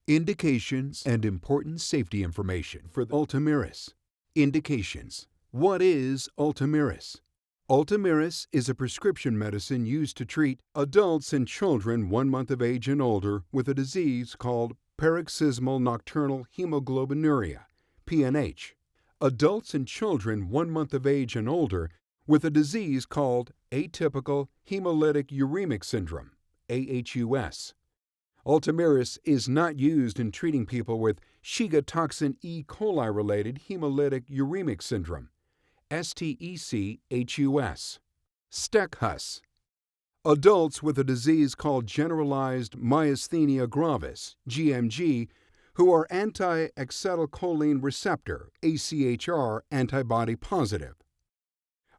Indications and important safety information for ULTOMIRIS. Indications. What is ULTOMIRIS? ULTOMIRIS is a prescription medicine used to treat adults and children 1 month of age and older with a disease called Paroxysmal Nocturnal Hemoglobinuria, PNH. Adults and children 1 month of age and older with a disease called atypical Hemolytic Uremic Syndrome, aHUS. ULTOMIRIS is not used in treating people with Shiga toxin E. coli-related Hemolytic Uremic Syndrome, STEC-HUS. STEC-HUS. Adults with a disease called generalized Myasthenia Gravis, GMG, who are anti-acetylcholine receptor, AChR, antibody positive.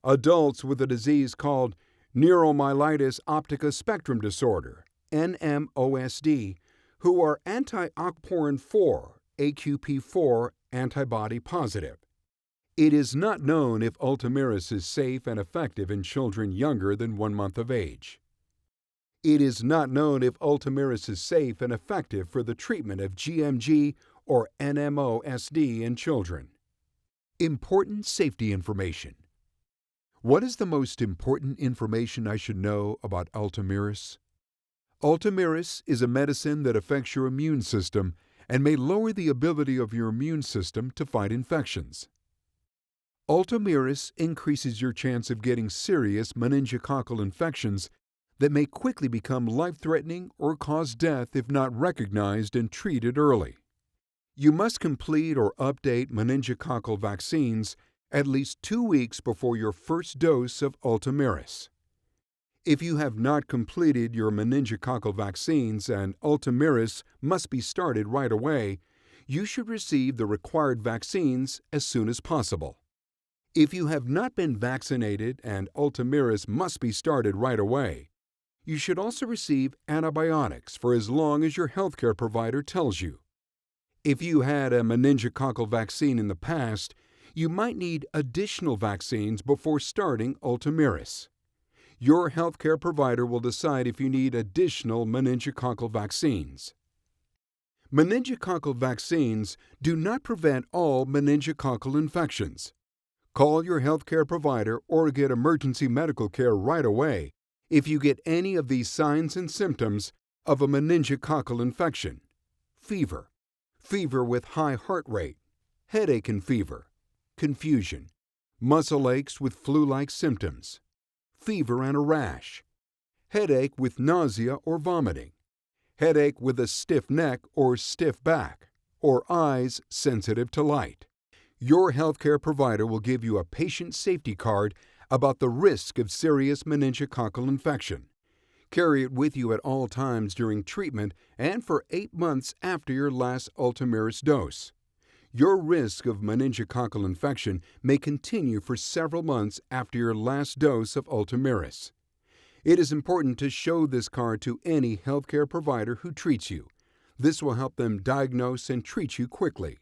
Adults with a disease called Neuromyelitis Optica Spectrum Disorder, NMOSD, who are anti-aquaporin 4, AQP4, antibody positive. It is not known if ULTOMIRIS is safe and effective in children younger than 1 month of age. It is not known if ULTOMIRIS is safe and effective for the treatment of GMG or NMOSD in children. Important safety information. What is the most important information I should know about ULTOMIRIS? ULTOMIRIS is a medicine that affects your immune system and may lower the ability of your immune system to fight infections. ULTOMIRIS increases your chance of getting serious meningococcal infections that may quickly become life-threatening or cause death if not recognized and treated early. You must complete or update meningococcal vaccines at least 2 weeks before your first dose of ULTOMIRIS. If you have not completed your meningococcal vaccines and ULTOMIRIS must be started right away, you should receive the required vaccines as soon as possible. If you have not been vaccinated and ULTOMIRIS must be started right away, you should also receive antibiotics for as long as your healthcare provider tells you. If you had a meningococcal vaccine in the past, you might need additional vaccines before starting ULTOMIRIS. Your healthcare provider will decide if you need additional meningococcal vaccines. Meningococcal vaccines do not prevent all meningococcal infections. Call your healthcare provider or get emergency medical care right away if you get any of these signs and symptoms of a meningococcal infection: fever, fever with high heart rate, headache and fever, confusion, muscle aches with flu-like symptoms, fever and a rash, headache with nausea or vomiting, headache with a stiff neck or stiff back, or eyes sensitive to light. Your healthcare provider will give you a patient safety card about the risk of serious meningococcal infection. Carry it with you at all times during treatment and for 8 months after your last ULTOMIRIS dose. Your risk of meningococcal infection may continue for several months after your last dose of ULTOMIRIS. It is important to show this card to any healthcare provider who treats you. This will help them diagnose and treat you quickly.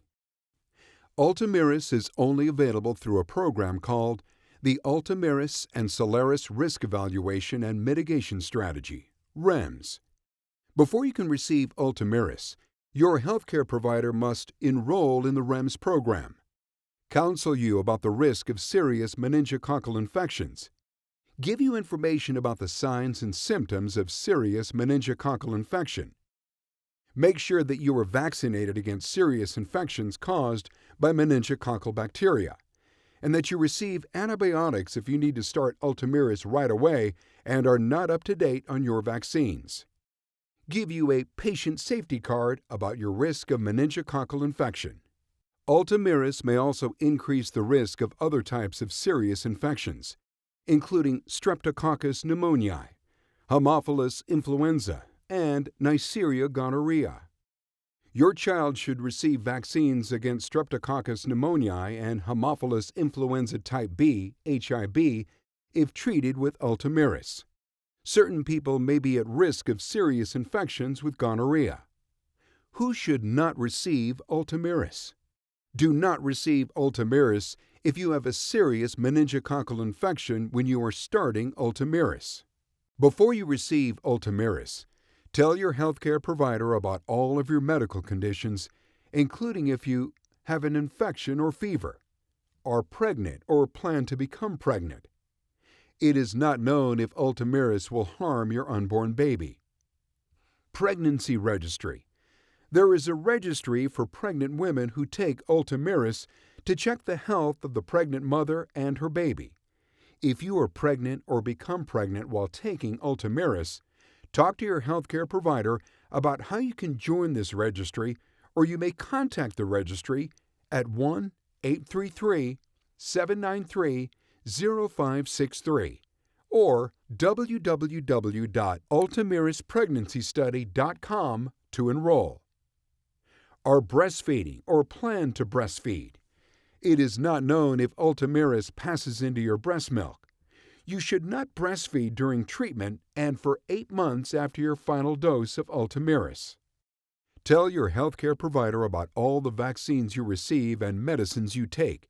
ULTOMIRIS is only available through a program called the ULTOMIRIS and Solaris Risk Evaluation and Mitigation Strategy, REMS. Before you can receive ULTOMIRIS, your healthcare provider must enroll in the REMS program, counsel you about the risk of serious meningococcal infections, give you information about the signs and symptoms of serious meningococcal infection, make sure that you are vaccinated against serious infections caused by meningococcal bacteria, and that you receive antibiotics if you need to start ULTOMIRIS right away and are not up to date on your vaccines. Give you a patient safety card about your risk of meningococcal infection. ULTOMIRIS may also increase the risk of other types of serious infections, including Streptococcus pneumoniae, Haemophilus influenza, and Neisseria gonorrhea. Your child should receive vaccines against Streptococcus pneumoniae and Haemophilus influenza type B, HIB, if treated with ULTOMIRIS. Certain people may be at risk of serious infections with gonorrhea. Who should not receive ULTOMIRIS? Do not receive ULTOMIRIS if you have a serious meningococcal infection when you are starting ULTOMIRIS. Before you receive ULTOMIRIS, Tell your healthcare provider about all of your medical conditions, including if you have an infection or fever, are pregnant or plan to become pregnant. It is not known if ULTOMIRIS will harm your unborn baby. Pregnancy Registry. There is a registry for pregnant women who take ULTOMIRIS to check the health of the pregnant mother and her baby. If you are pregnant or become pregnant while taking ULTOMIRIS, talk to your healthcare provider about how you can join this registry, or you may contact the registry at 1-833-793-0563 or www.ultomirispregnancystudy.com to enroll. Are breastfeeding or plan to breastfeed. It is not known if ULTOMIRIS passes into your breast milk. You should not breastfeed during treatment and for 8 months after your final dose of ULTOMIRIS. Tell your healthcare provider about all the vaccines you receive and medicines you take,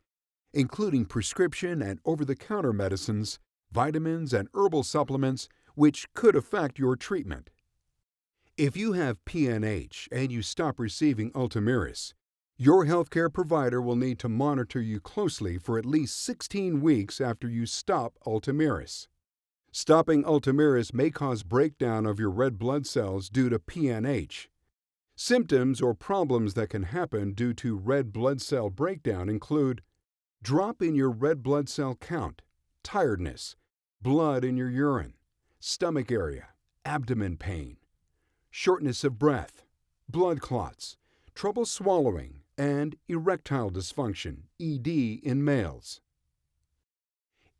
including prescription and over-the-counter medicines, vitamins, and herbal supplements, which could affect your treatment. If you have PNH and you stop receiving ULTOMIRIS, your healthcare provider will need to monitor you closely for at least 16 weeks after you stop ULTOMIRIS. Stopping ULTOMIRIS may cause breakdown of your red blood cells due to PNH. Symptoms or problems that can happen due to red blood cell breakdown include drop in your red blood cell count, tiredness, blood in your urine, stomach area, abdomen pain, shortness of breath, blood clots, trouble swallowing, and erectile dysfunction, ED, in males.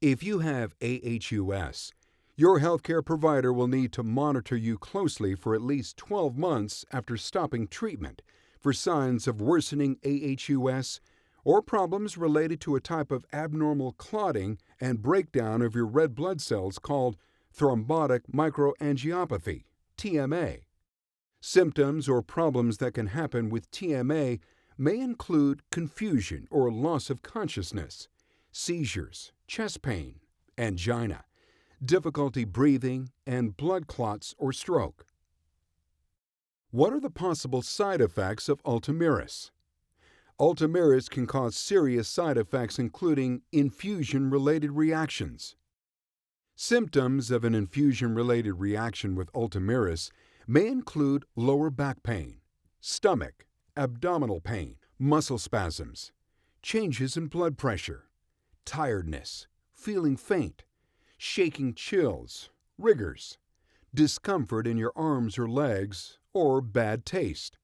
If you have aHUS, your healthcare provider will need to monitor you closely for at least 12 months after stopping treatment for signs of worsening aHUS or problems related to a type of abnormal clotting and breakdown of your red blood cells called thrombotic microangiopathy, TMA. Symptoms or problems that can happen with TMA may include confusion or loss of consciousness, seizures, chest pain, angina, difficulty breathing, and blood clots or stroke. What are the possible side effects of ULTOMIRIS? ULTOMIRIS can cause serious side effects including infusion-related reactions. Symptoms of an infusion-related reaction with ULTOMIRIS may include lower back pain, stomach, abdominal pain, muscle spasms, changes in blood pressure, tiredness, feeling faint, shaking chills, rigors, discomfort in your arms or legs, or bad taste.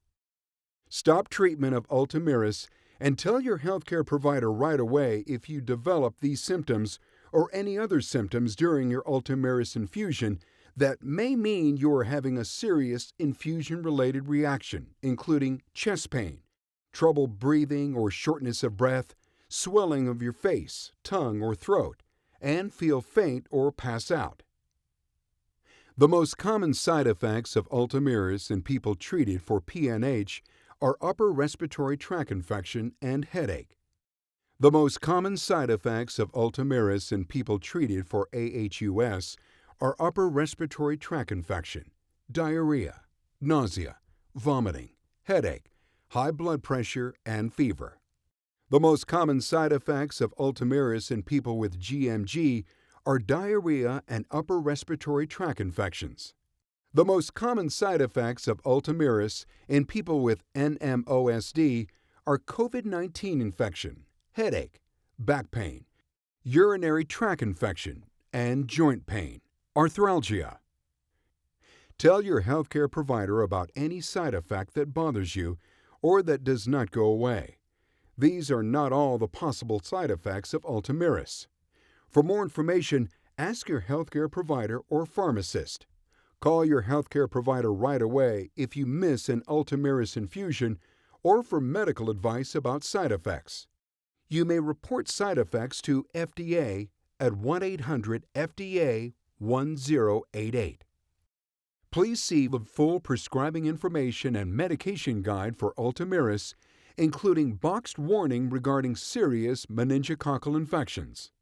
Stop treatment of ULTOMIRIS and tell your healthcare provider right away if you develop these symptoms or any other symptoms during your ULTOMIRIS infusion that may mean you are having a serious infusion-related reaction, including chest pain, trouble breathing or shortness of breath, swelling of your face, tongue, or throat, and feel faint or pass out. The most common side effects of ULTOMIRIS in people treated for PNH are upper respiratory tract infection and headache. The most common side effects of ULTOMIRIS in people treated for aHUS are upper respiratory tract infection, diarrhea, nausea, vomiting, headache, high blood pressure, and fever. The most common side effects of ULTOMIRIS in people with gMG are diarrhea and upper respiratory tract infections. The most common side effects of ULTOMIRIS in people with NMOSD are COVID-19 infection, headache, back pain, urinary tract infection, and joint pain, arthralgia. Tell your healthcare provider about any side effect that bothers you or that does not go away. These are not all the possible side effects of ULTOMIRIS. For more information, ask your healthcare provider or pharmacist. Call your healthcare provider right away if you miss an ULTOMIRIS infusion or for medical advice about side effects. You may report side effects to FDA at 1-800-FDA-1088. Please see the full prescribing information and medication guide for ULTOMIRIS, including boxed warning regarding serious meningococcal infections.